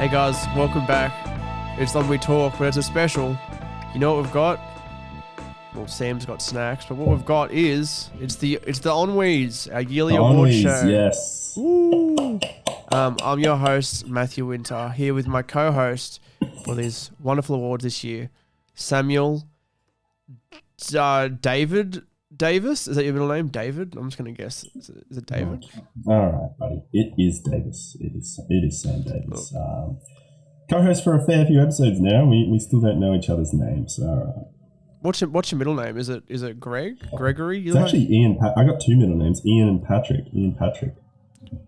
Hey guys, welcome back. It's Long We Talk, but it's a special. You know what we've got? Well, Sam's got snacks, but what we've got is it's the Ennuis, our yearly award show. Yes. Woo! I'm your host, Matthew Winter, here with my co-host for these wonderful awards this year, Samuel David Davis. Is that your middle name, David? I'm just gonna guess. Is it David? All right, buddy. It is Davis. It is Sam Davis. Co-host for a fair few episodes now. We still don't know each other's names. All right. What's your middle name? Is it Greg? Gregory? It's actually Ian. I got two middle names, Ian and Patrick. Ian Patrick.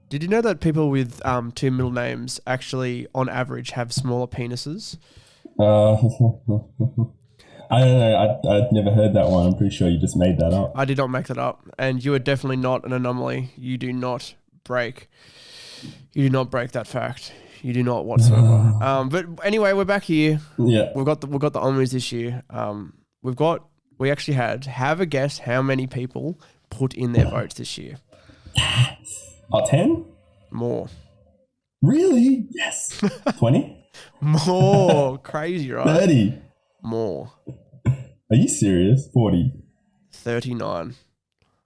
Did you know that people with two middle names actually, on average, have smaller penises? I don't know. I'd never heard that one. I'm pretty sure you just made that up. I did not make that up, and you are definitely not an anomaly. You do not break that fact. You do not whatsoever. But anyway, we're back here. Yeah, we've got the Ennuis this year. We actually have a guess how many people put in their votes this year. 10? More. Really? Yes. 20? More. Crazy, right? 30. More. Are you serious? 40. 39.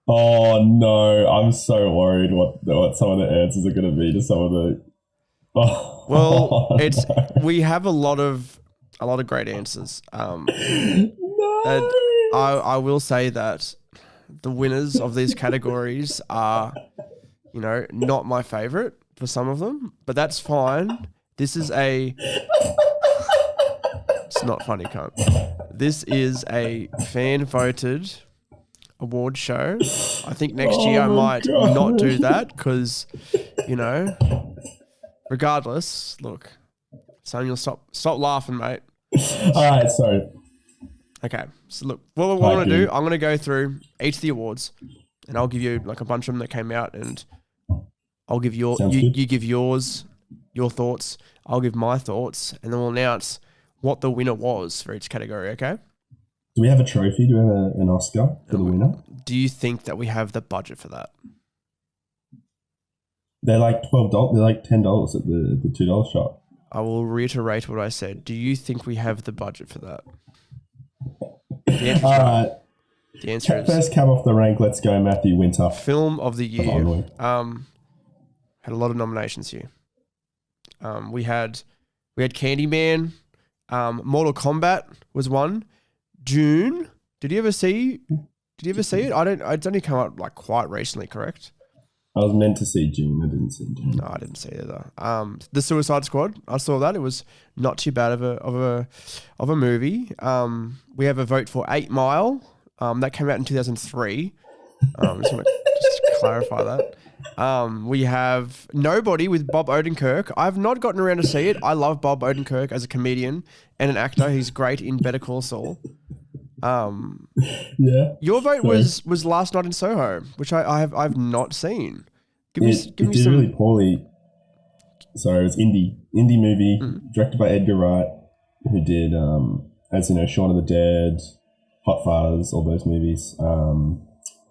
Oh no, I'm so worried what some of the answers are going to be to some of the. Oh, well, no. We have a lot of great answers. No. And I will say that the winners of these categories are, not my favorite for some of them, but that's fine. This is it's not funny, cunt. This is a fan-voted award show. I think next year I might not do that because, regardless, look, Samuel, stop laughing, mate. All right, sorry. Okay, so look, what I want to do, I'm going to go through each of the awards, and I'll give you like a bunch of them that came out, and I'll give you give yours, your thoughts, I'll give my thoughts, and then we'll announce what the winner was for each category, okay? Do we have a trophy? Do we have an Oscar for the winner? Do you think that we have the budget for that? They're like $12. They're like $10 at the $2 shop. I will reiterate what I said. Do you think we have the budget for that? The answer is first cab off the rank. Let's go, Matthew Winter. Film of the year. Had a lot of nominations here. We had Candyman. Mortal Kombat was one. Dune. Did you ever see it? It's only come out like quite recently, correct? I was meant to see Dune. I didn't see Dune. No, I didn't see it either. The Suicide Squad. I saw that. It was not too bad of a movie. We have a vote for 8 Mile. That came out in 2003. Just want to clarify that. We have Nobody with Bob Odenkirk. I've not gotten around to see it. I love Bob Odenkirk as a comedian and an actor. He's great in Better Call Saul. Yeah. Your vote was Last Night in Soho, which I've not seen. Give me some. Really poorly. Sorry, it was indie movie directed by Edgar Wright, who did as you know, Shaun of the Dead, Hot Fuzz, all those movies.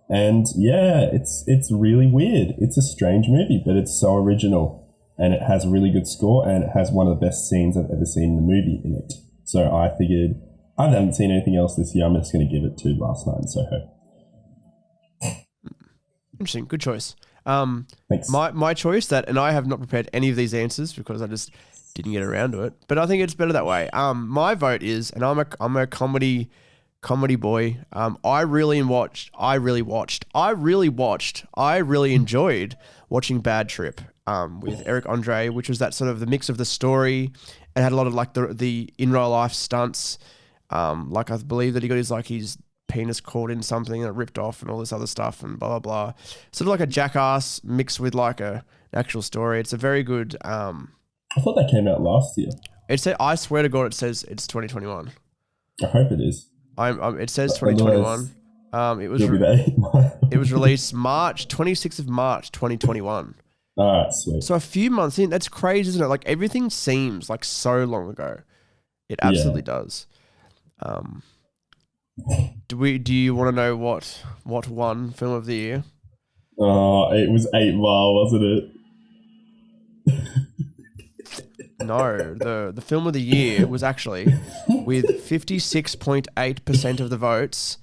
And yeah, it's really weird. It's a strange movie, but it's so original, and it has a really good score, and it has one of the best scenes I've ever seen in the movie in it. So I figured I haven't seen anything else this year. I'm just going to give it to Last Night in Soho. Interesting, good choice. Thanks. My choice and I have not prepared any of these answers because I just didn't get around to it. But I think it's better that way. My vote is, and I'm a comedy boy. I really enjoyed watching Bad Trip with Eric Andre, which was that sort of the mix of the story and had a lot of like the in real life stunts. Like I believe that he got his penis caught in something and it ripped off and all this other stuff and blah blah blah. Sort of like a Jackass mixed with like an actual story. It's a very good. I thought that came out last year. I swear to God, it says it's 2021. I hope it is. It says 2021. It was released 26th of March 2021. All right, sweet. So a few months in, that's crazy, isn't it? Like everything seems like so long ago. It absolutely does. Do you want to know what won Film of the Year? Oh, it was 8 Mile, wasn't it? No, the film of the year was actually with 56.8% of the votes.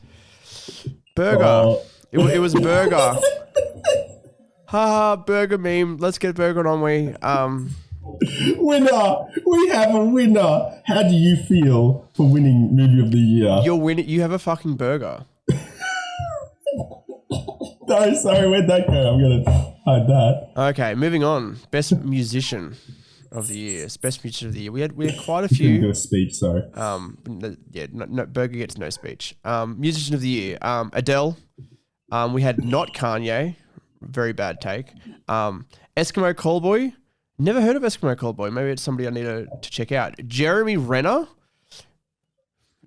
Burger. Oh. It was Burger. Ha, Burger meme. Let's get Burger on, we. Winner! We have a winner! How do you feel for winning movie of the year? You're winning. You have a fucking burger. No, sorry, where'd that go? I'm going to hide that. Okay, moving on. Best musician of the year. Best musician of the year. We had quite a Didn't do few. a speech, sorry. No, Burger gets no speech. Musician of the year. Adele. We had not Kanye. Very bad take. Eskimo Callboy. Never heard of Eskimo Callboy. Maybe it's somebody I need to check out. Jeremy Renner.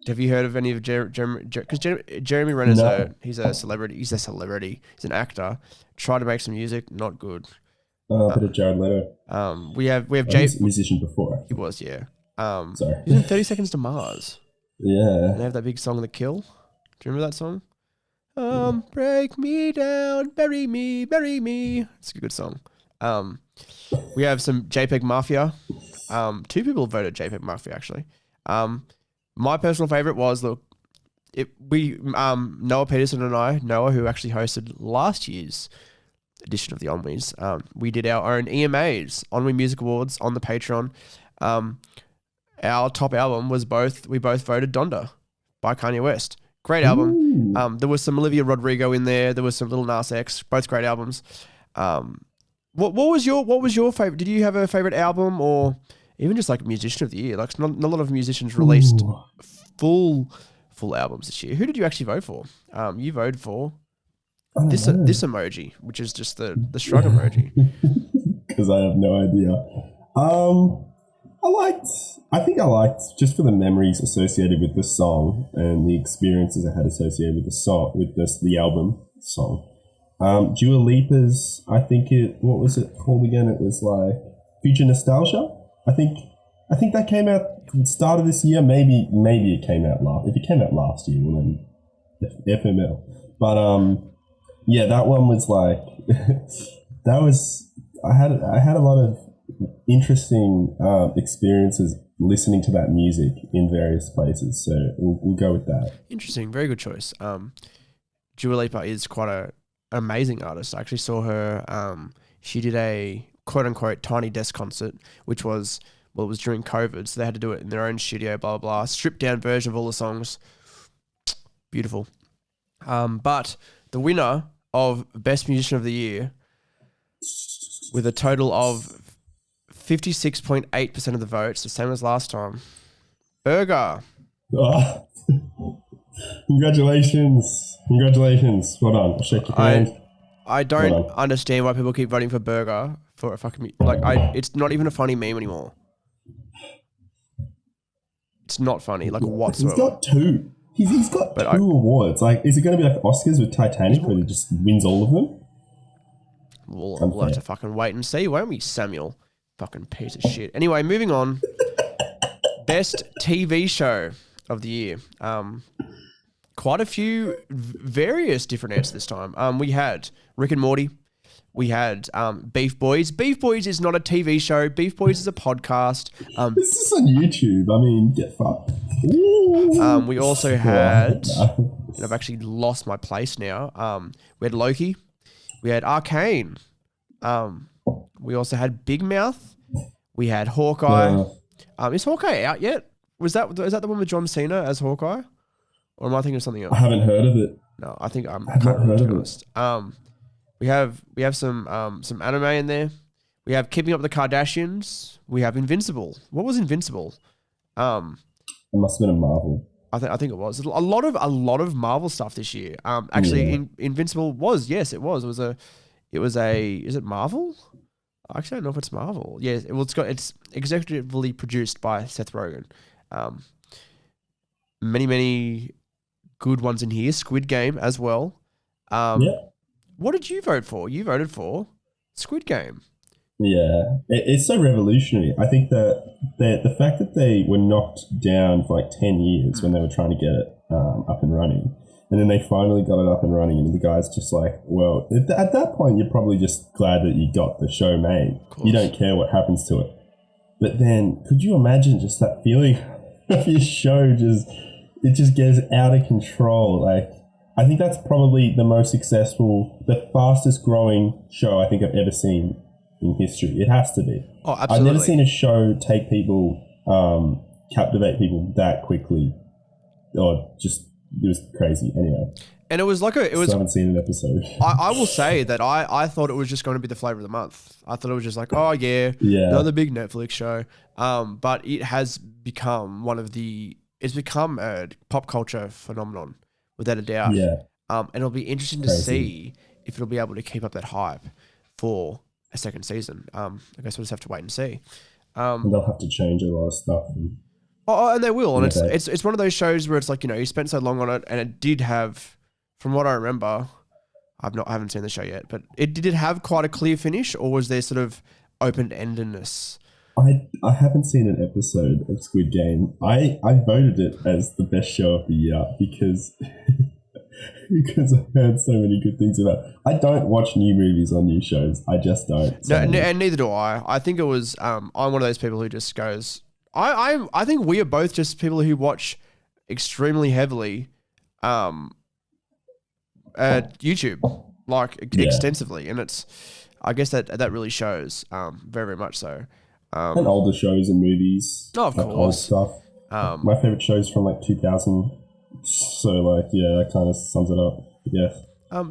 Have you heard of any of Jeremy? Because Jeremy Renner's he's a celebrity. He's a celebrity. He's an actor. Tried to make some music. Not good. A bit of Jared Leto. We have Jay. He was a musician before. He was, yeah. Sorry. He's in 30 Seconds to Mars. Yeah. They have that big song, The Kill. Do you remember that song? Break me down, bury me, bury me. It's a good song. We have some JPEG Mafia. 2 people voted JPEG Mafia, actually. My personal favorite was Noah Peterson and I, Noah, who actually hosted last year's edition of the Ennuis. We did our own EMAs, Ennui Music Awards, on the Patreon. Our top album was we both voted Donda by Kanye West. Great album. There was some Olivia Rodrigo in there. There was some Lil Nas X. Both great albums. What was your favorite? Did you have a favorite album, or even just like musician of the year? Like not a lot of musicians released full albums this year. Who did you actually vote for? You voted for this emoji, which is just the shrug emoji. Because I have no idea. I think I liked just for the memories associated with the song and the experiences I had associated with the song, with the album song. Dua Lipa's, what was it called again? It was like Future Nostalgia. I think that came out at the start of this year. Maybe it came out last. If it came out last year, well then FML. But yeah, that one was like I had a lot of interesting experiences listening to that music in various places. So we'll go with that. Interesting, very good choice. Dua Lipa is quite an amazing artist. I actually saw her. She did a quote unquote Tiny Desk concert, which was it was during COVID, so they had to do it in their own studio. Blah blah blah. Stripped down version of all the songs. Beautiful. But the winner of Best Musician of the Year, with a total of 56.8% of the votes, the same as last time. Burger. Oh. Congratulations. Well done. I'll shake your hand. I don't understand why people keep voting for Burger for a fucking... it's not even a funny meme anymore. It's not funny, whatsoever. He's got 2. He's got 2 awards. Is it going to be like Oscars with Titanic where he just wins all of them? We'll have to fucking wait and see, won't we, Samuel? Fucking piece of shit. Anyway, moving on. Best TV show of the year. Quite a few various different answers this time. We had Rick and Morty. We had Beef Boys. Beef Boys is not a TV show. Beef Boys is a podcast. This is on YouTube. I mean, get fucked. We also had... and I've actually lost my place now. We had Loki. We had Arcane. We also had Big Mouth. We had Hawkeye. Is Hawkeye out yet? Is that the one with John Cena as Hawkeye? Or am I thinking of something else? I haven't heard of it. No, I think I can't remember, to be honest. We have some anime in there. We have Keeping Up with the Kardashians. We have Invincible. What was Invincible? It must have been a Marvel. I think it was a lot of Marvel stuff this year. Invincible was, yes, it was. It was a is it Marvel? Actually, I don't know if it's Marvel. Yeah, it's executively produced by Seth Rogen. Many good ones in here. Squid Game as well. What did you vote for? You voted for Squid Game. Yeah, it's so revolutionary. I think that the fact that they were knocked down for like 10 years when they were trying to get it up and running, and then they finally got it up and running, and the guy's just like, well, at that point, you're probably just glad that you got the show made. You don't care what happens to it. But then, could you imagine just that feeling of your show it just gets out of control? Like, I think that's probably the most successful, the fastest growing show I think I've ever seen in history. It has to be. Oh, absolutely. I've never seen a show take people, captivate people that quickly. Or just, it was crazy. Anyway. And it was like I haven't seen an episode. I will say that I thought it was just going to be the flavor of the month. I thought it was just like, oh yeah, another big Netflix show. But it has become it's become a pop culture phenomenon without a doubt. Yeah. And it'll be interesting to see if it'll be able to keep up that hype for a second season. I guess we'll just have to wait and see. And they'll have to change a lot of stuff. And they will. And it's one of those shows where it's like, you spent so long on it, and it did have, from what I remember, I haven't seen the show yet, but did it have quite a clear finish, or was there sort of open-endedness? I haven't seen an episode of Squid Game. I voted it as the best show of the year because I've heard so many good things about it. I don't watch new movies or new shows. I just don't. So. No, and neither do I. I think it was I'm one of those people who just goes. I think we are both just people who watch extremely heavily YouTube, like extensively, and I guess that really shows very, very much so. And older shows and movies. Oh, of course. Old stuff. My favorite shows from like 2000. So like, yeah, that kind of sums it up. Yeah.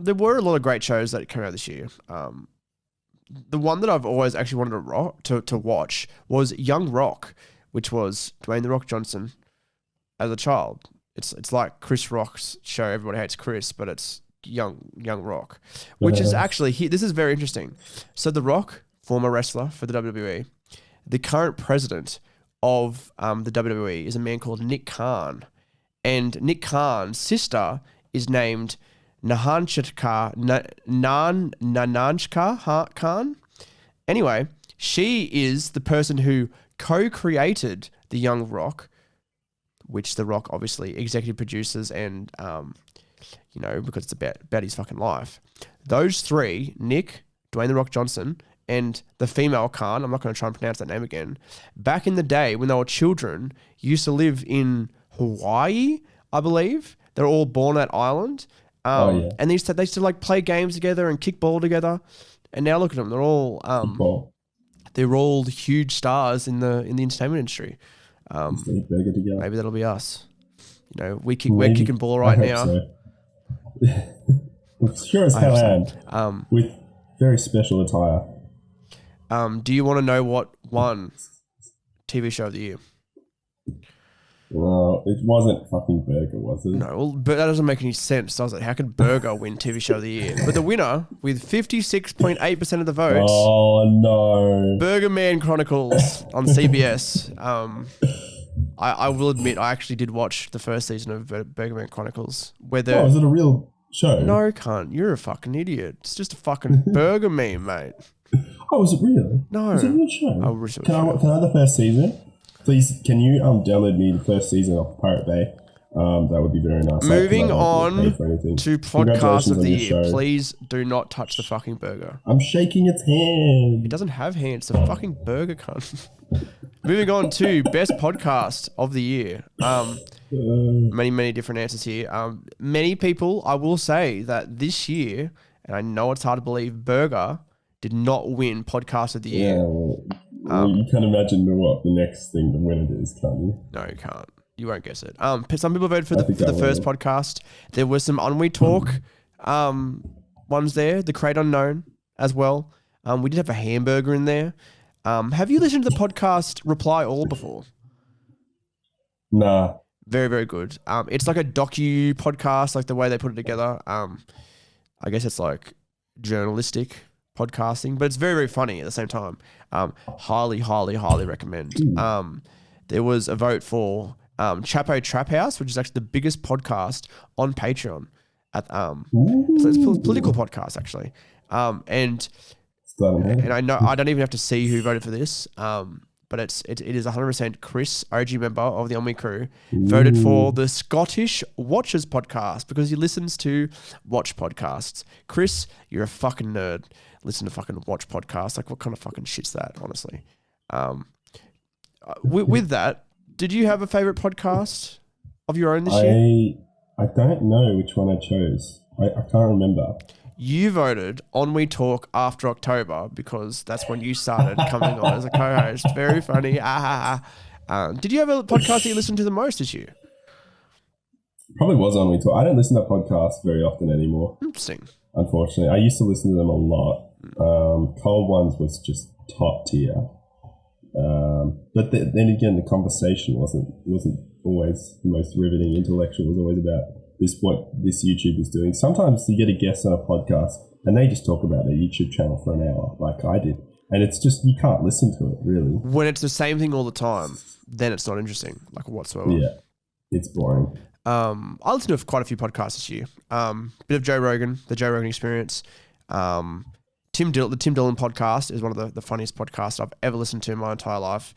There were a lot of great shows that came out this year. The one that I've always actually wanted to watch was Young Rock, which was Dwayne "The Rock" Johnson as a child. It's like Chris Rock's show, Everybody Hates Chris, but it's Young Rock, which is actually this is very interesting. So The Rock, former wrestler for the WWE, the current president of the WWE is a man called Nick Khan, and Nick Khan's sister is named Nananchka Khan. Anyway, she is the person who co-created the Young Rock, which The Rock obviously executive produces and, because it's about his fucking life. Those three, Nick, Dwayne "The Rock" Johnson, and the female Khan, I'm not going to try and pronounce that name again, back in the day when they were children, used to live in Hawaii, I believe. They're all born on that island. And they used to like play games together and kick ball together. And now look at them. They're all huge stars in the entertainment industry. Maybe that'll be us. We're kicking ball right now. So. Sure as hell am. With very special attire. Do you want to know what won TV show of the year? Well, it wasn't fucking Burger, was it? No, well, but that doesn't make any sense, does it? How could Burger win TV show of the year? But the winner, with 56.8% of the votes... Oh, no. Burger Man Chronicles on CBS. I will admit, I actually did watch the first season of Burger Man Chronicles. Is it a real show? No, cunt. You're a fucking idiot. It's just a fucking burger meme, mate. Oh, is it real? No. Is it a real show? Can I have the first season? Please, can you download me the first season of Pirate Bay? That would be very nice. Moving on to podcast of the year. Please do not touch the fucking burger. I'm shaking its hand. It doesn't have hands. It's a fucking burger, cunt. Moving on to best podcast of the year. Many different answers here. Many people, I will say that this year, and I know it's hard to believe, Burger did not win podcast of the year. Yeah, well, you can imagine what the next thing to win it is, can't you? No, you can't. You won't guess it. Some people voted for the first podcast. There was some Ennui talk ones there. The Crate Unknown as well. We did have a hamburger in there. Have you listened to the podcast Reply All before? Nah. Very, very good. It's like a docu podcast, like the way they put it together. I guess it's like journalistic podcasting, but it's very, very funny at the same time. Highly, highly, highly recommend. There was a vote for Chapo Trap House, which is actually the biggest podcast on Patreon. So it's a political podcast actually. And I know I don't even have to see who voted for this. But it is 100% Chris, OG member of the Ennui crew, voted for the Scottish Watchers podcast because he listens to watch podcasts. Chris, you're a fucking nerd. Listen to fucking watch podcasts. Like, what kind of fucking shit's that, honestly? with that, did you have a favorite podcast of your own this year? I don't know which one I chose. I can't remember. You voted on We Talk after October because that's when you started coming on as a co-host. Very funny. Did you have a podcast that you listened to the most this year? Probably was on We Talk. I don't listen to podcasts very often anymore. Interesting. Unfortunately, I used to listen to them a lot. Cold Ones was just top tier. But then again, the conversation wasn't always the most riveting. Intellectual. It was always about what this YouTube is doing. Sometimes you get a guest on a podcast and they just talk about their YouTube channel for an hour, like I did, and it's just you can't listen to it really. When it's the same thing all the time, then it's not interesting, like whatsoever. Yeah, it's boring. I listened to quite a few podcasts this year. Bit of Joe Rogan, the Joe Rogan Experience. The Tim Dillon podcast is one of the funniest podcasts I've ever listened to in my entire life.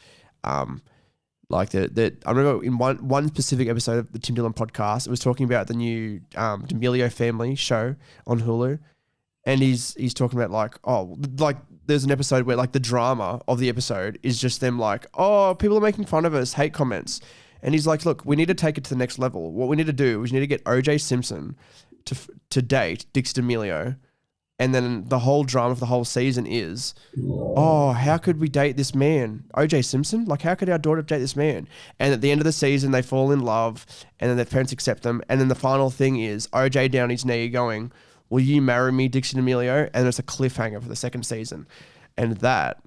Like I remember in one specific episode of the Tim Dillon podcast, it was talking about the new D'Amelio family show on Hulu, and he's talking about like there's an episode where like the drama of the episode is just them like, oh, people are making fun of us, hate comments, and he's like, look, we need to take it to the next level. What we need to do is we need to get OJ Simpson to date Dix D'Amelio. And then the whole drama of the whole season is, oh, how could we date this man? OJ Simpson? Like, how could our daughter date this man? And at the end of the season, they fall in love, and then their parents accept them. And then the final thing is OJ down his knee going, will you marry me, Dixon Emilio? And it's a cliffhanger for the second season. And that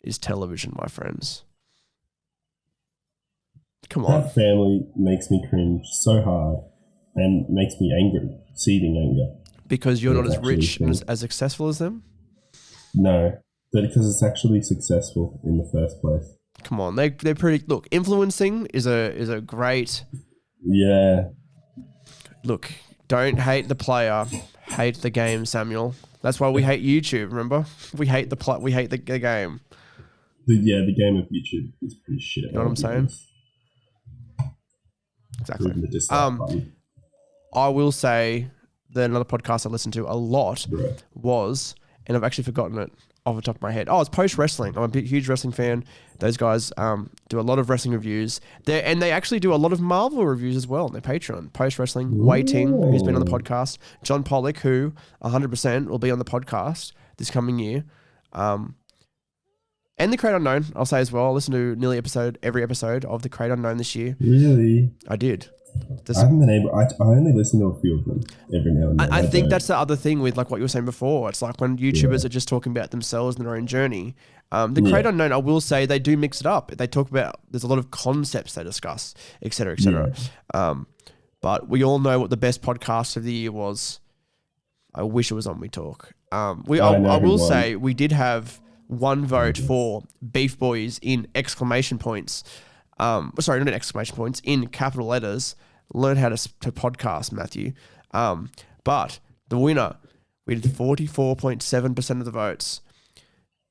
is television, my friends. Come on. That family makes me cringe so hard and makes me angry, seething anger. Because you're not as rich and as successful as them? No, but because it's actually successful in the first place. Come on, they're pretty. Look, influencing is a great. Yeah. Look, don't hate the player, hate the game, Samuel. That's why we hate YouTube. Remember, we hate we hate the game. The game of YouTube is pretty shit. You know what I'm saying? Exactly. I will say that another podcast I listened to a lot was, and I've actually forgotten it off the top of my head. Oh, it's Post Wrestling. I'm a huge wrestling fan. Those guys do a lot of wrestling reviews. They actually do a lot of Marvel reviews as well on their Patreon. Post Wrestling, Wei Ting, who's been on the podcast, John Pollock, who 100% will be on the podcast this coming year, and The Great Unknown, I'll say as well. I listened to nearly every episode of The Great Unknown this year. Really? I did. I haven't been able. I only listen to a few of them every now and then. I think that's the other thing with like what you were saying before. It's like when YouTubers are just talking about themselves and their own journey. The Great Unknown, I will say they do mix it up. They talk about, there's a lot of concepts they discuss, et cetera, et cetera. Yeah. But we all know what the best podcast of the year was. I wish it was on We Talk. I will say we did have one vote for Beef Boys in exclamation points. Sorry, not in exclamation points, in capital letters. Learn how to podcast, Matthew. But the winner, we did 44.7% of the votes.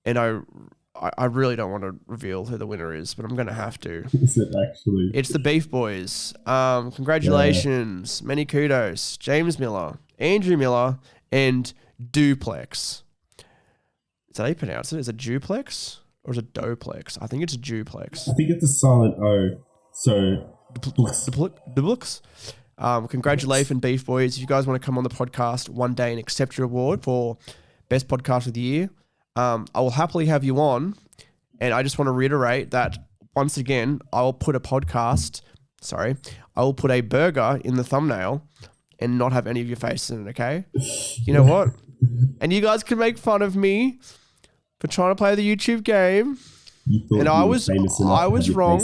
And I really don't want to reveal who the winner is, but I'm going to have to. Is it actually? It's the Beef Boys. Congratulations. Yeah. Many kudos. James Miller, Andrew Miller, and Duplex. Is that how you pronounce it? Is it Duplex? Or is it Doplex? I think it's Duplex. I think it's a silent O. So, Duplex. Congratulations, Beef Boys. If you guys want to come on the podcast one day and accept your award for Best Podcast of the Year, I will happily have you on. And I just want to reiterate that once again, I will put a burger in the thumbnail and not have any of your faces in it, okay? You know what? And you guys can make fun of me for trying to play the YouTube game. And I was wrong.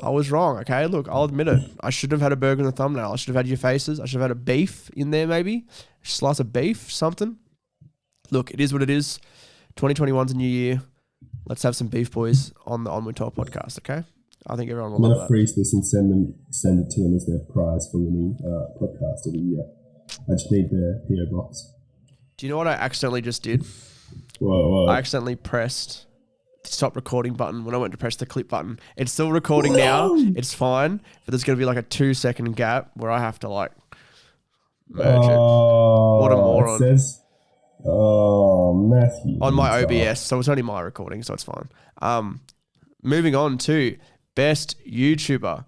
I was wrong, okay? Look, I'll admit it. I shouldn't have had a burger in the thumbnail. I should have had your faces. I should have had a beef in there maybe. A slice of beef, something. Look, it is what it is. 2021's a new year. Let's have some Beef Boys on the We Talk podcast, okay? I think everyone will love that. I'm going to freeze this and send it to them as their prize for winning podcast of the year. I just need their PO box. Do you know what I accidentally just did? Whoa. I accidentally pressed the stop recording button when I went to press the clip button. It's still recording now. It's fine. But there's going to be like a 2-second gap where I have to like merge it. What a moron. It says, Matthew. On my OBS. So it's only my recording, so it's fine. moving on to best YouTuber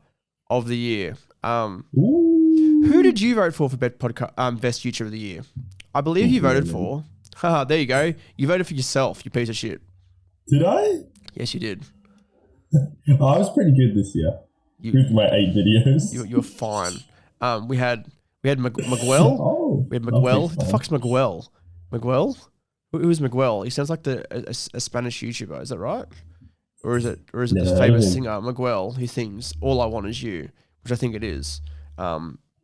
of the year. Ooh. Who did you vote for best YouTuber of the year? I believe you voted for. Haha, there you go. You voted for yourself, you piece of shit. Did I? Yes, you did. I was pretty good this year. With my 8 videos. You're fine. We had Miguel. Oh, We had Miguel. okay, Who the fuck's Miguel? Miguel? Who is Miguel? He sounds like a Spanish YouTuber. Is that right? Or is it the famous singer Miguel who sings "All I Want Is You," which I think it is.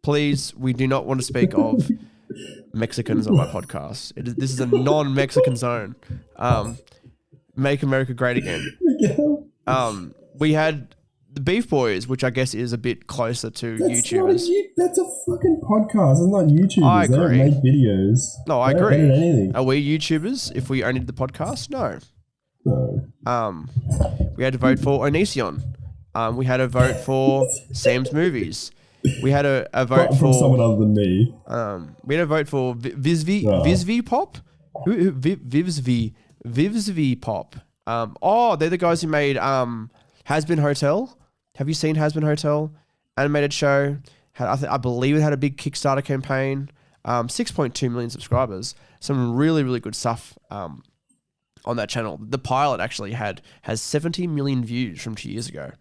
Please, we do not want to speak of Mexicans on my podcast. This is a non-Mexican zone. Make America great again. We had the Beef Boys, which I guess is a bit closer to YouTubers. That's a fucking podcast. It's not YouTubers. I agree. They don't make videos. No, I They don't agree. edit anything. Are we YouTubers if we only did the podcast? No. No. We had to vote for Onision. We had a vote for Sam's Movies. We had a vote From for someone other than me. we had a vote for Vizvi Pop. Vizvi Pop. They're the guys who made Has Been Hotel. Have you seen Has Been Hotel? Animated show. I believe it had a big Kickstarter campaign. 6.2 million subscribers. Some really, really good stuff on that channel. The pilot actually has 70 million views from 2 years ago,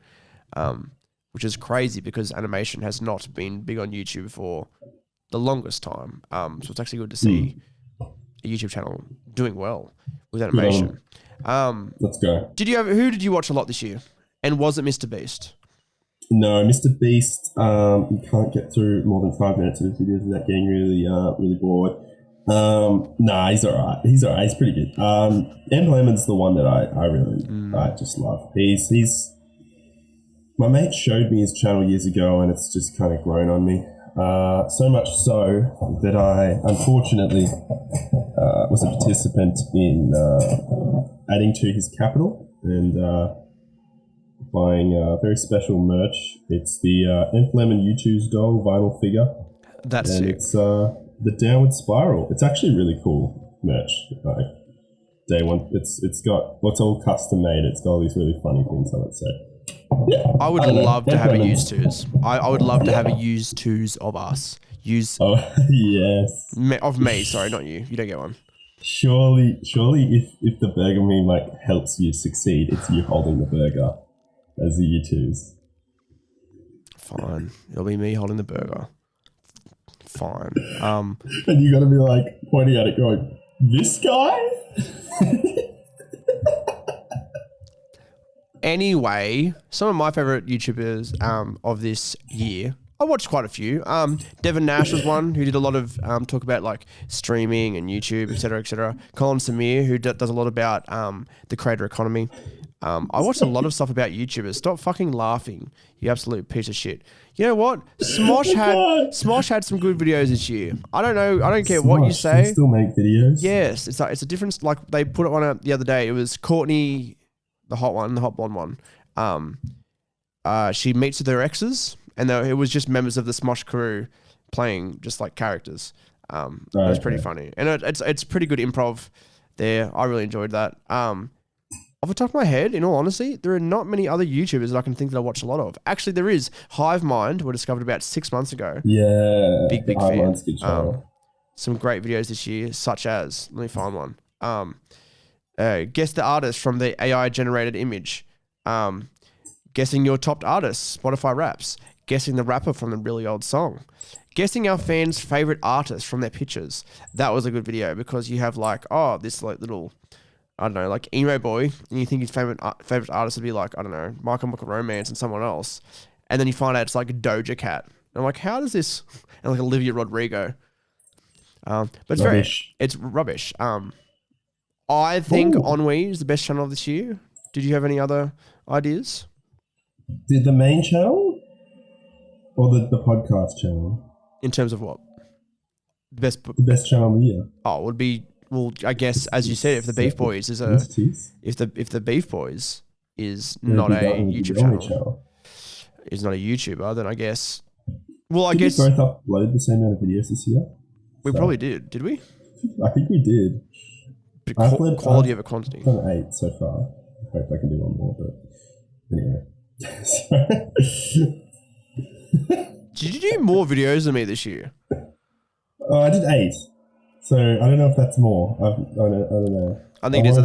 which is crazy because animation has not been big on YouTube for the longest time. So it's actually good to see a YouTube channel doing well with animation. Let's go. Who did you watch a lot this year? And was it Mr. Beast? No, Mr. Beast, you can't get through more than 5 minutes of his videos without getting really bored. Nah, he's alright. He's pretty good. Lemon's the one that I just love. He's my mate showed me his channel years ago and it's just kind of grown on me. So much so that I unfortunately was a participant in adding to his capital and buying very special merch. It's the Lemon U2's dog vinyl figure. That's and sick. It's the Downward Spiral. It's actually really cool merch. Like day one, it's got what's all custom made. It's got all these really funny things on it. So yeah, I would love to have a used twos. I would love to have a used twos of us. Oh yes. Of me, sorry, not you. You don't get one. Surely, if the burger meme like helps you succeed, it's you holding the burger as the U2s. Fine, it'll be me holding the burger. Fine. And you got to be like pointing at it, going, "This guy." Anyway, some of my favorite YouTubers of this year. I watched quite a few. Devin Nash was one who did a lot of talk about like streaming and YouTube, etc., etc. Colin Samir, who does a lot about the creator economy. I watched a lot of stuff about YouTubers. Stop fucking laughing, you absolute piece of shit. You know what? Smosh had some good videos this year. I don't know. I don't care what you say. They still make videos. Yes, it's a difference. Like they put it on out the other day. It was Courtney, the hot blonde one. She meets with her exes, and it was just members of the Smosh crew playing just like characters. It was pretty funny, and it's pretty good improv there. I really enjoyed that. Off the top of my head, in all honesty, there are not many other YouTubers that I can think that I watch a lot of. Actually, there is. Hive Mind were discovered about 6 months ago. Yeah. Big fan. Mind's good channel. Some great videos this year, such as, let me find one. Guess the artist from the AI generated image. Guessing your top artist, Spotify Raps. Guessing the rapper from the really old song. Guessing our fans' favorite artist from their pictures. That was a good video because you have like, this like little, I don't know, like emo boy, and you think his favorite artist would be like, I don't know, My Chemical Romance and someone else, and then you find out it's like a Doja Cat. And I'm like, how does this? And like Olivia Rodrigo. But it's Rubbish. it's rubbish. I think Ennui is the best channel of this year. Did you have any other ideas? Did the main channel or the podcast channel? In terms of what? The best channel of the year. Oh, it would be. Well, I guess as you said, if the Beef Boys is if the Beef Boys is not a YouTube channel, is not a YouTuber, then I guess. Well, I guess we both uploaded the same amount of videos this year. We probably did. Did we? I think we did. But quality over quantity. I've done 8 so far. I hope I can do one more, but Did you do more videos than me this year? I did 8. So I don't know if that's more. I don't know. I think it is. I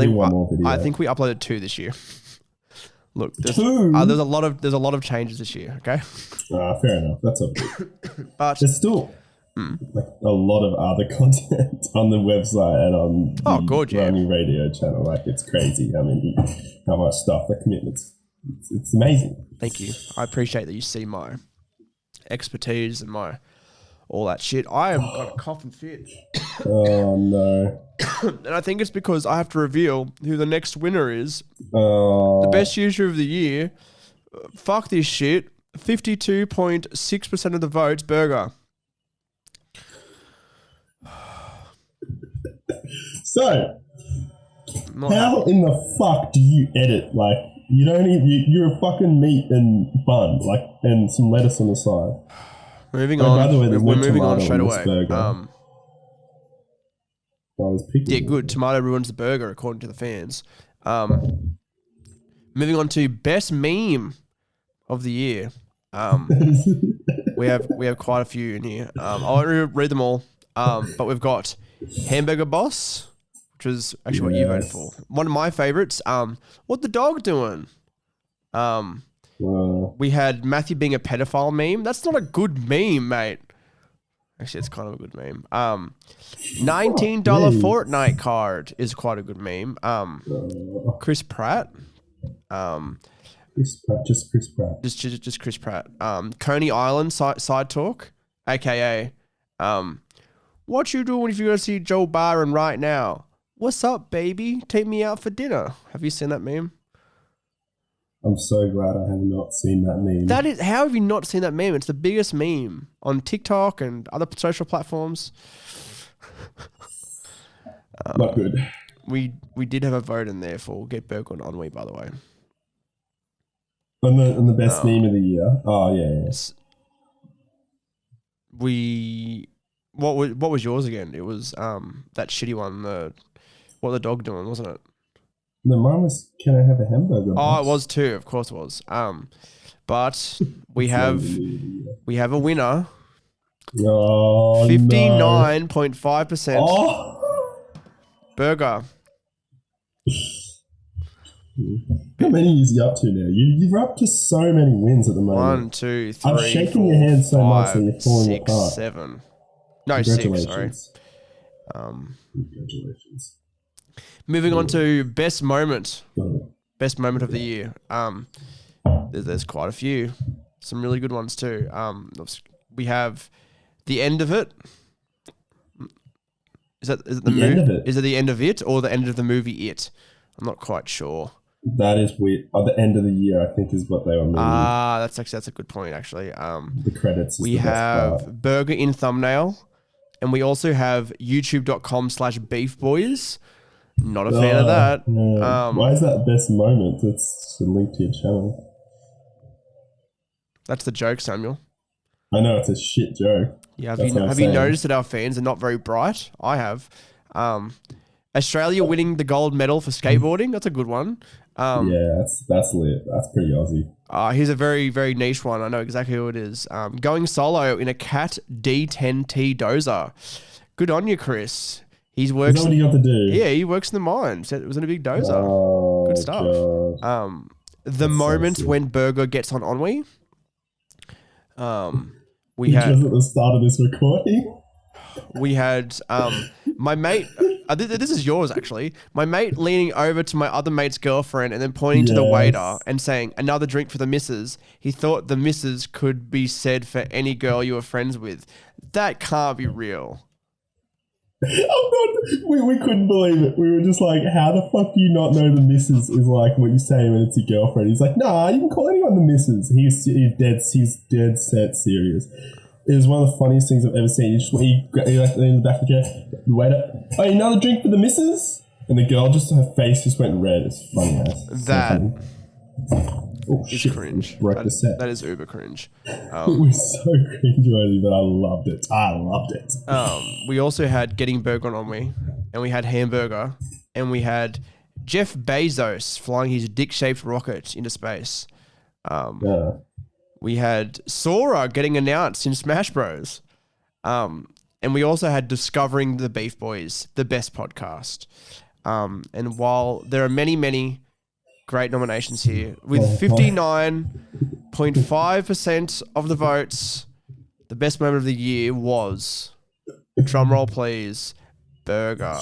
I think we uploaded 2 this year. Look, there's 2? There's a lot of changes this year. Okay. Fair enough. That's okay. But there's still like a lot of other content on the website and on the Running Radio channel. Like it's crazy. I mean, how much stuff, the commitments. It's amazing. Thank you. I appreciate that you see my expertise and my all that shit. I have got a cough and fit. Oh no. And I think it's because I have to reveal who the next winner is. The best user of the year. Fuck this shit. 52.6% of the votes, Burger. So, how in the fuck do you edit? Like, you don't even, you're a fucking meat and bun, like, and some lettuce on the side. Moving on. By the way, we're moving on straight away. Yeah, good. Tomato ruins the burger, according to the fans. Moving on to best meme of the year. We have quite a few in here. I won't read them all. But we've got Hamburger Boss, which was actually what you voted for. One of my favorites. What the dog doing? We had Matthew being a pedophile meme. That's not a good meme, mate. Actually, it's kind of a good meme. $19 Fortnite card is quite a good meme. Chris Pratt. Just Chris Pratt. Just Chris Pratt. Coney Island side talk, aka what you doing if you're gonna see Joe Byron right now? What's up, baby? Take me out for dinner. Have you seen that meme? I'm so glad I have not seen that meme. How have you not seen that meme? It's the biggest meme on TikTok and other social platforms. Not good. We did have a vote in there for Get Burger on Ennui, by the way. On the best meme of the year. Oh yeah. What was yours again? It was that shitty one. What the dog doing, wasn't it? No, mine was, can I have a hamburger? Oh, it was too. Of course it was. But we have a winner. Oh, 59.5%. Oh. Burger. How many is you up to now? You're up to so many wins at the moment. 1, 2, 3, I'm shaking 4, your hand so 5, much that you're falling 6, apart. 7. No, 6, sorry. Congratulations. Moving on to best moment. Best moment of the year. There's quite a few. Some really good ones too. We have the end of it. Is it the end of it? Is it the end of it or the end of the movie It? I'm not quite sure. That is weird. The end of the year, I think, is what they were meaning. That's a good point, actually. The credits. We have burger in thumbnail, and we also have youtube.com/beefboys. Not a fan of that. Yeah. Why is that best moment? It's a link to your channel. That's the joke, Samuel. I know, it's a shit joke. Yeah, have you noticed that our fans are not very bright? I have. Australia winning the gold medal for skateboarding. That's a good one. Yeah, that's lit. That's pretty Aussie. Here's a very, very niche one. I know exactly who it is. Going solo in a Cat D10T dozer. Good on you, Chris. Is that what you got to do? Yeah, he works in the mine. It was in a big dozer. Oh, good stuff. God. The moment when Burger gets on Ennui. We just had at the start of this recording. We had my mate. This is yours, actually. My mate leaning over to my other mate's girlfriend and then pointing to the waiter and saying, "Another drink for the missus." He thought the missus could be said for any girl you were friends with. That can't be real. We couldn't believe it. We were just like, how the fuck do you not know the missus is like what you say when it's your girlfriend? He's like, nah, you can call anyone the missus. He's dead set serious. It was one of the funniest things I've ever seen. He like in the back of the chair, the waiter, "Oh, another drink for the missus?" And the girl, just her face just went red. It's funny as. That Oh, is shit. cringe. That is uber cringe. It was so cringe-worthy, but I loved it. We also had Getting Burger on Ennui, and we had Hamburger, and we had Jeff Bezos flying his dick-shaped rocket into space. Yeah. We had Sora getting announced in Smash Bros. And we also had Discovering the Beef Boys, the best podcast. And while there are many, many great nominations here, with 59.5% of the votes, the best moment of the year was, drumroll please, Burger.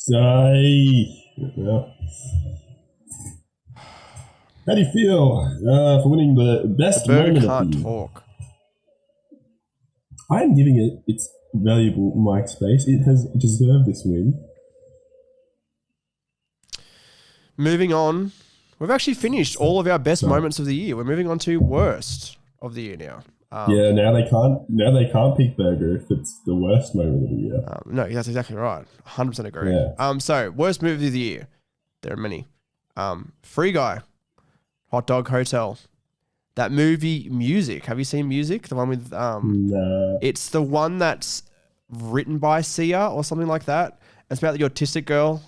Yeah. How do you feel for winning the best moment of the Burger year? can't talk. I'm giving it its valuable mic space. It has deserved this win. Moving on, we've actually finished all of our best moments of the year. We're moving on to worst of the year now. Yeah, now they can't pick Burger if it's the worst moment of the year. No, that's exactly right. 100% agree. Yeah. So worst movie of the year. There are many. Free Guy, Hot Dog Hotel. That movie Music. Have you seen Music? The one with Nah. It's the one that's written by Sia or something like that. It's about the autistic girl,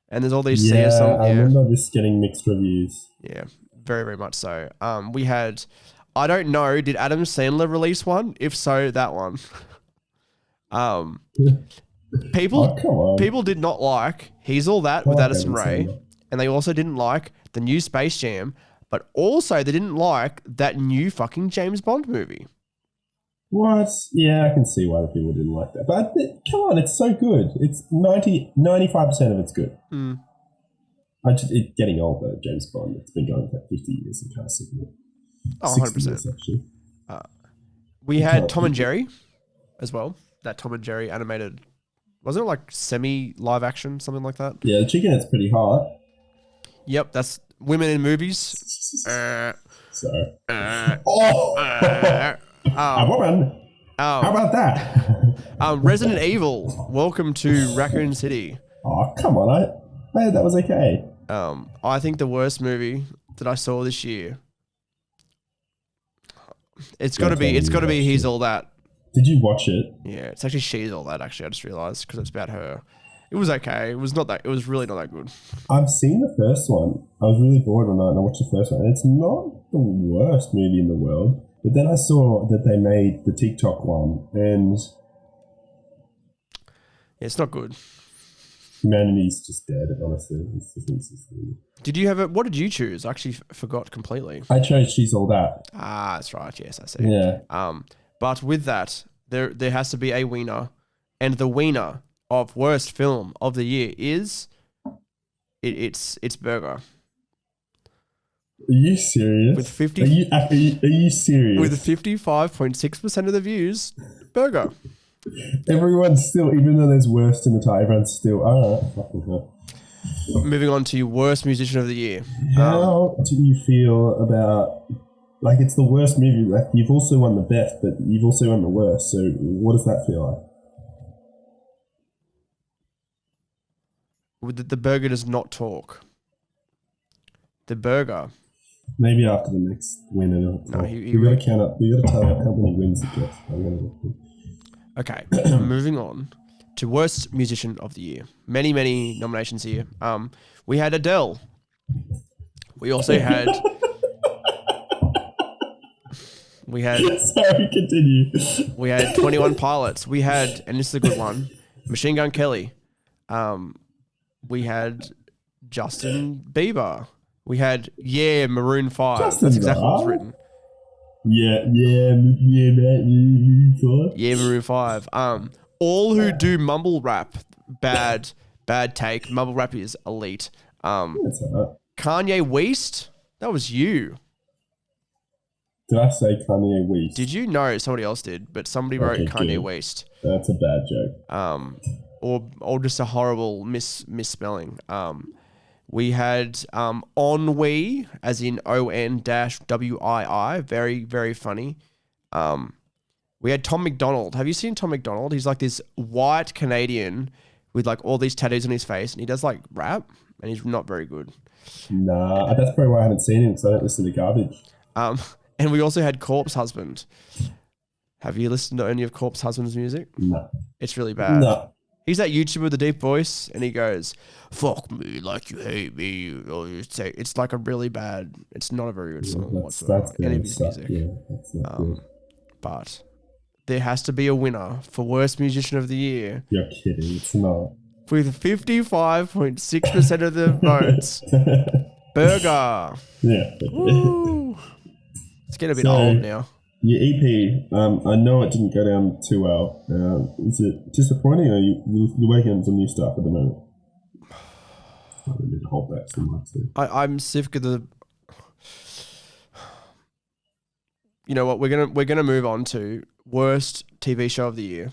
and there's all these Sia songs. I remember this getting mixed reviews. Yeah, very, very much so. We had, I don't know, did Adam Sandler release one? If so, that one. People did not like He's All That with Addison Rae, and they also didn't like the new Space Jam, but also they didn't like that new fucking James Bond movie. What? Yeah, I can see why the people didn't like that. But come on, it's so good. It's 95% of it's good. It's getting old though, James Bond. It's been going for like 50 years. I'm kind of sick of it. Oh, 100%. 100%. Actually. We had Tom and Jerry as well. That Tom and Jerry animated, wasn't it like semi-live action, something like that? Yeah, the chicken is pretty hot. Yep, that's women in movies. Woman. How about that? Resident Evil, Welcome to Raccoon City. Oh, come on. I heard that was okay. I think the worst movie that I saw this year, it's got to be He's All That. Did you watch it? Yeah, it's actually She's All That, actually. I just realized because it's about her. It was okay. It was really not that good. I've seen the first one. I was really bored one night and I watched the first one. And it's not the worst movie in the world. But then I saw that they made the TikTok one and yeah, it's not good. Humanity's just dead, honestly. Did you have it? What did you choose? I actually forgot completely. I chose She's All That. Ah, that's right. Yes, I see. Yeah. But with that, there has to be a winner, and the winner of worst film of the year is it's Burger. Are you serious? With 50, are you serious? With 55.6% of the views, Burger. Everyone's still, even though there's worst in the title, everyone's still, fucking hell. Moving on to worst musician of the year. How do you feel about, like, it's the worst movie, like, you've also won the best, but you've also won the worst, so what does that feel like? The Burger does not talk. The Burger. Maybe after the next win, we got to count up. We got to tell how many wins it gets. Okay, moving on to worst musician of the year. Many, many nominations here. We had Adele. We also had. Sorry, continue. We had 21 Pilots. We had, and this is a good one, Machine Gun Kelly. We had Justin Bieber. We had Maroon 5. That's exactly what was written. Maroon 5. All who do mumble rap, bad take. Mumble rap is elite. Kanye West, that was you. Did I say Kanye West? Did you? No, somebody else did, but somebody wrote Kanye West. That's a bad joke. Or just a horrible misspelling. We had Ennui, as in ON-WII. Very, very funny. We had Tom McDonald. Have you seen Tom McDonald? He's like this white Canadian with like all these tattoos on his face, and he does like rap, and he's not very good. Nah, that's probably why I haven't seen him, because I don't listen to garbage. And we also had Corpse Husband. Have you listened to any of Corpse Husband's music? No. It's really bad. No. He's that YouTuber with the deep voice, and he goes, "Fuck me like you hate me." Or you say it's like a really bad. It's not a very good song whatsoever. Any of his music. Yeah, that's not good. But there has to be a winner for worst musician of the year. You're kidding. It's not. With 55.6% of the votes, Burger. Yeah. Woo. It's getting a bit old now. Your EP, I know it didn't go down too well. Is it disappointing, or you're working on some new stuff at the moment? I don't need to hold back so much. I'm sick of the. You know what? We're gonna move on to worst TV show of the year.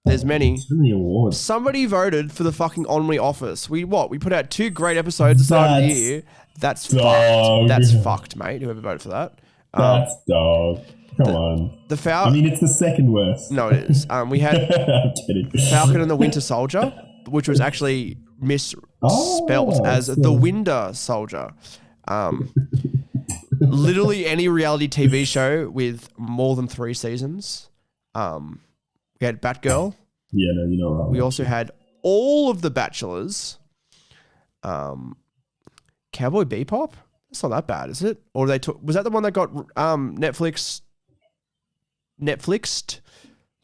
There's many. So many awards. Somebody voted for the fucking Ennui Office. We put out 2 great episodes at the start of the year. That's fucked. That's fucked, mate. Whoever voted for that. That's dog. Come on. I mean, it's the second worst. No, it is. We had I'm kidding. Falcon and the Winter Soldier, which was actually misspelt as the Winter Soldier. Literally any reality TV show with more than 3 seasons. We had Batgirl. Yeah, no, you're not right. We also had all of the Bachelors. Cowboy Bebop. It's not that bad, is it? Or was that the one that got Netflixed?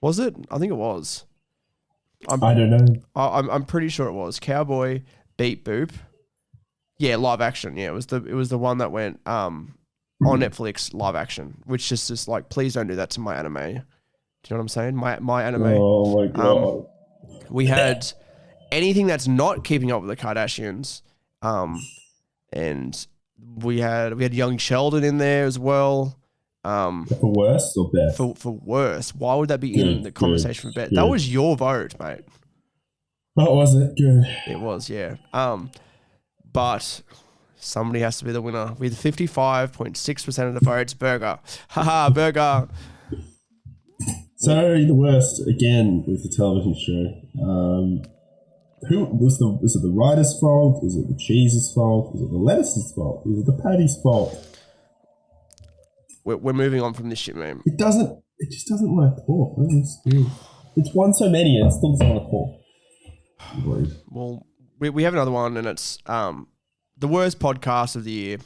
Was it? I think it was. I don't know. I'm pretty sure it was Cowboy Beep Boop. Yeah, live action. Yeah, it was the one that went on Netflix live action, which is just like, please don't do that to my anime. Do you know what I'm saying? My anime. Oh my god. We had anything that's not keeping up with the Kardashians, and we had young Sheldon in there as well. For worse or best? For worse. Why would that be in the conversation for best? That was your vote, mate. Oh, was it? Good. It was, yeah. But somebody has to be the winner with 55.6% of the votes. Burger. Haha, Burger. So the worst again with the television show. Who was it the writer's fault? Is it the cheese's fault? Is it the lettuce's fault? Is it the patty's fault? We're moving on from this shit, man. It just doesn't want to talk. It's won so many and it still doesn't want to talk. Well, we have another one, and it's the worst podcast of the year.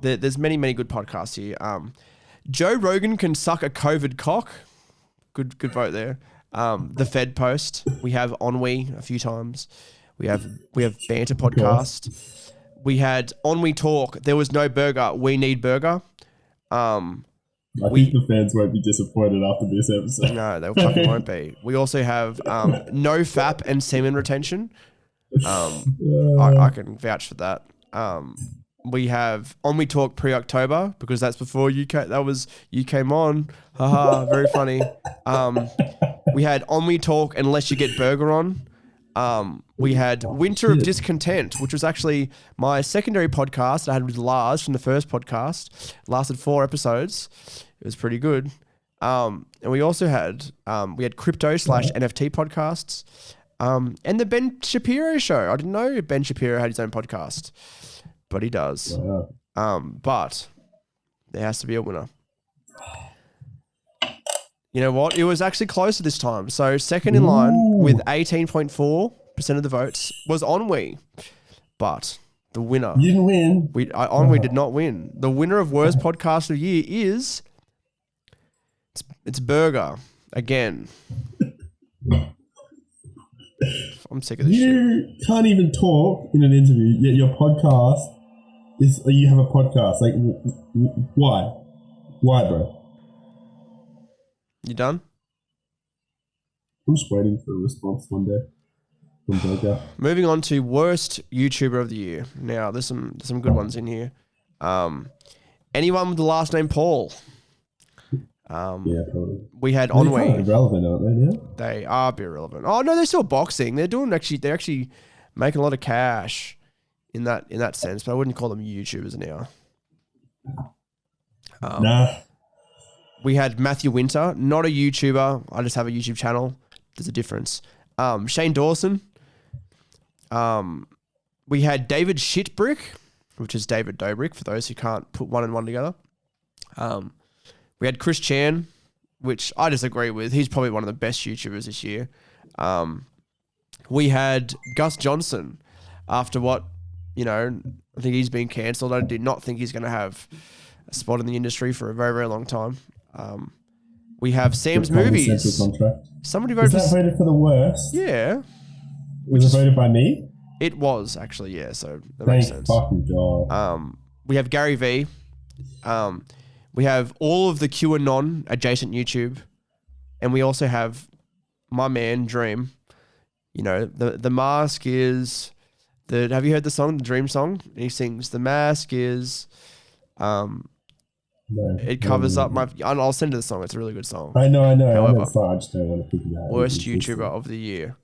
There's many good podcasts here. Joe Rogan can suck a COVID cock. Good vote there. The Fed Post. We have Ennui a few times. We have Banter Podcast. We had Ennui Talk. There was no burger. We need burger. I think the fans won't be disappointed after this episode. No, they fucking won't be. We also have no FAP and semen retention. I can vouch for that. We have Ennui Talk pre-October because that's before you came on. Haha, very funny. We had Ennui Talk unless you get burger on. We had Winter of Discontent, which was actually my secondary podcast I had with Lars from the first podcast. It lasted 4 episodes. It was pretty good. And we also had crypto/NFT podcasts. And the Ben Shapiro show. I didn't know Ben Shapiro had his own podcast, but he does. Wow. But there has to be a winner. You know what? It was actually closer this time. So second in line with 18.4% of the votes was Ennui. But the winner... You didn't win. Ennui did not win. The winner of worst podcast of the year is... It's Burger. Again. I'm sick of this shit. You can't even talk in an interview, yet your podcast is... You have a podcast. Like, why? Why, bro? You done? I'm just waiting for a response one day from Burger. Moving on to worst YouTuber of the year. Now, there's some good ones in here. Anyone with the last name Paul. Yeah, probably. We had Ennui. They're kind of irrelevant, aren't they now? They are a bit irrelevant. Oh no, they're still boxing. They're actually making a lot of cash in that sense, but I wouldn't call them YouTubers now. Nah. We had Matthew Winter, not a YouTuber. I just have a YouTube channel. There's a difference. Shane Dawson. We had David Shitbrick, which is David Dobrik, for those who can't put one and one together. We had Chris Chan, which I disagree with. He's probably one of the best YouTubers this year. We had Gus Johnson after what, I think he's been cancelled. I did not think he's going to have a spot in the industry for a very, very long time. We have Sam's Movies. Somebody voted voted for the worst? Yeah. Was it voted by me? It was, actually, yeah, so that makes sense. Fucking God. We have Gary V. We have all of the QAnon adjacent YouTube. And we also have my man, Dream. The mask is... have you heard the song, the Dream song? He sings, the mask is... No, it covers up my... I'll send you the song. It's a really good song. I know. However, I just don't want to pick it out. Worst YouTuber of the year.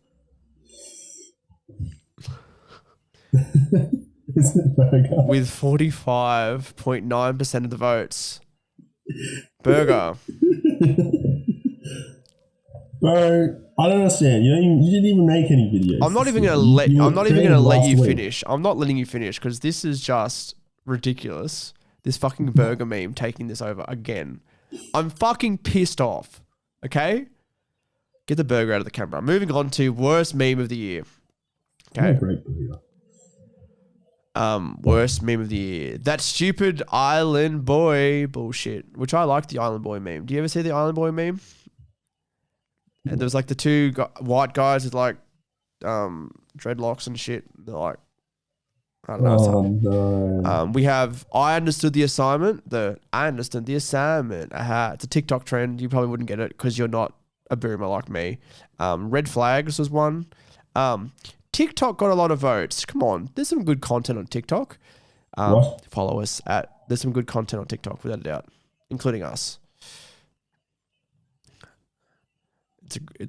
Is it Burger? With 45.9% of the votes. Burger. Bro, I don't understand. You didn't even make any videos. I'm not even gonna let you finish. I'm not letting you finish because this is just ridiculous. This fucking burger meme taking this over again. I'm fucking pissed off. Okay? Get the burger out of the camera. Moving on to worst meme of the year. Okay. Great burger. Worst meme of the year. That stupid Island Boy bullshit. Which I like the Island Boy meme. Do you ever see the Island Boy meme? And there was like the two white guys with like dreadlocks and shit. They're like, I don't know. No. We have I understood the assignment. I understood the assignment. Aha. It's a TikTok trend. You probably wouldn't get it because you're not a boomer like me. Red flags was one. TikTok got a lot of votes. Come on. There's some good content on TikTok. Follow us there's some good content on TikTok without a doubt, including us.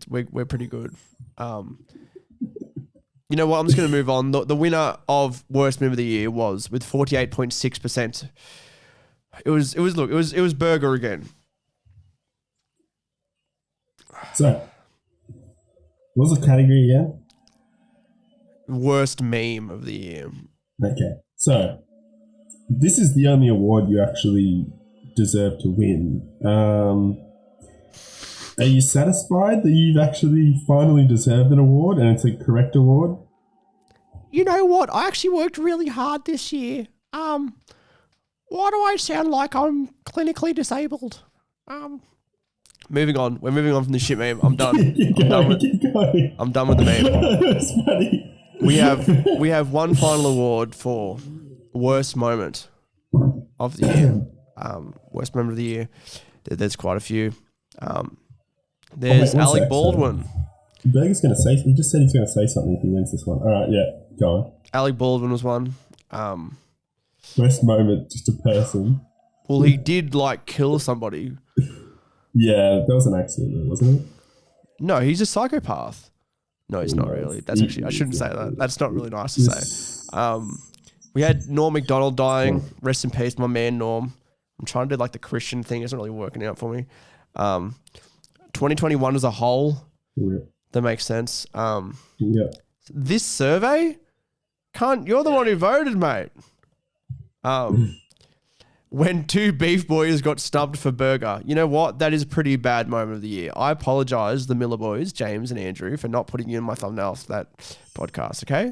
We're pretty good. You know what? I'm just going to move on. The winner of worst meme of the year was with 48.6%. It was burger again. So, what was the category again? Worst meme of the year. Okay, so this is the only award you actually deserve to win. Are you satisfied that you've actually finally deserved an award and it's a correct award? You know what? I actually worked really hard this year. Why do I sound like I'm clinically disabled? Moving on. We're moving on from the shit meme. I'm done. I'm done with the meme. That's funny. We have one final award for worst moment of the year. Worst moment of the year. There's quite a few. There's Alec Baldwin. Berger's going to say... He just said he's going to say something if he wins this one. All right, yeah, go on. Alec Baldwin was one. Worst moment, just a person. Well, he did, kill somebody. Yeah, that was an accident, wasn't it? No, he's a psychopath. No, he's not really. That's actually... I shouldn't say that. That's not really nice to say. We had Norm Macdonald dying. Rest in peace, my man Norm. I'm trying to do, the Christian thing. It's not really working out for me. 2021 as a whole, that makes sense. This survey, you're the one who voted, mate. When two beef boys got snubbed for burger, you know what? That is a pretty bad moment of the year. I apologize, the Miller boys, James and Andrew, for not putting you in my thumbnail for that podcast. Okay,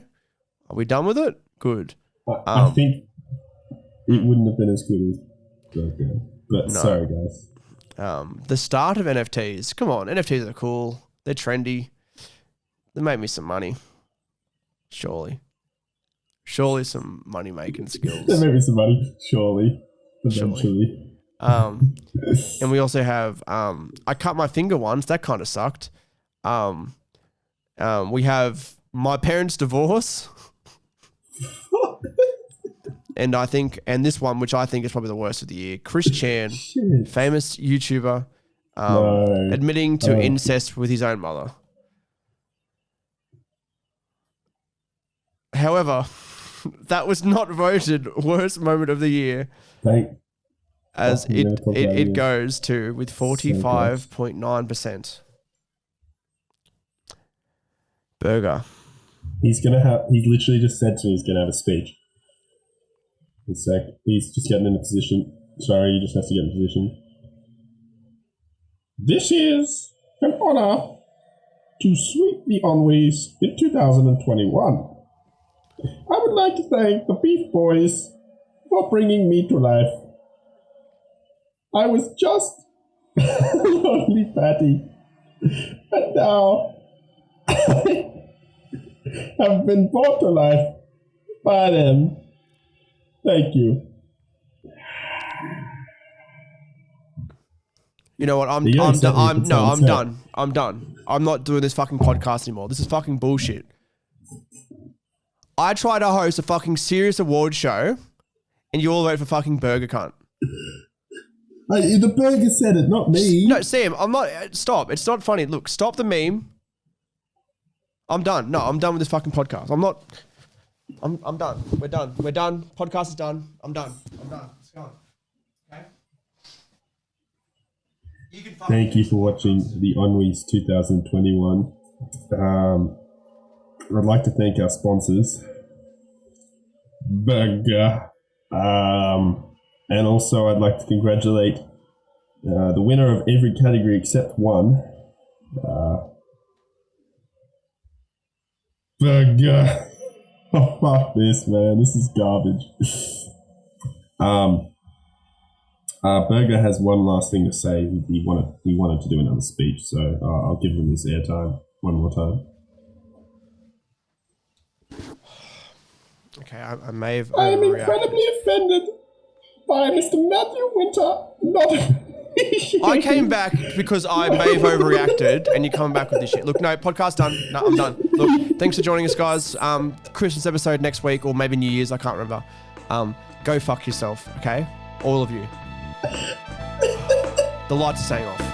are we done with it? Good. I think it wouldn't have been as good as burger, but no. Sorry, guys. The start of NFTs. Come on, NFTs are cool. They're trendy. They make me some money. Surely some money making skills. They make me some money. Surely. Eventually. And we also have I cut my finger once. That kind of sucked. We have my parents' divorce. And this one, which I think is probably the worst of the year, Chris Chan, famous YouTuber, admitting to incest with his own mother. However, that was not voted worst moment of the year, as it goes to with 45.9%. Burger. He literally just said to me he's gonna have a speech. He's just getting in a position. Sorry, you just have to get in a position. This is an honor to sweep the Ennuis in 2021. I would like to thank the Beef Boys for bringing me to life. I was just a lonely patty, and now I have been brought to life by them. Thank you. You know what? I'm done. I'm done. I'm not doing this fucking podcast anymore. This is fucking bullshit. I try to host a fucking serious award show, and you all vote for fucking Burger Cunt. Hey, the burger said it, not me. No, Sam, I'm not. Stop. It's not funny. Look, stop the meme. I'm done. No, I'm done with this fucking podcast. I'm not. I'm done. We're done. We're done. Podcast is done. I'm done. It's gone. Okay. You can Thank you for watching the Ennuis 2021. I'd like to thank our sponsors, Burger, and also I'd like to congratulate the winner of every category except one, Burger. Oh, fuck this, man. This is garbage. Burger has one last thing to say. He wanted to do another speech, so I'll give him his airtime one more time. Okay, I may have. I am incredibly offended by Mr. Matthew Winter not I came back because I may have overreacted, and you're coming back with this shit. Look, no, podcast done. No, I'm done. Look, thanks for joining us, guys. Christmas episode next week, or maybe New Year's. I can't remember. Go fuck yourself, okay? All of you. The lights are saying off.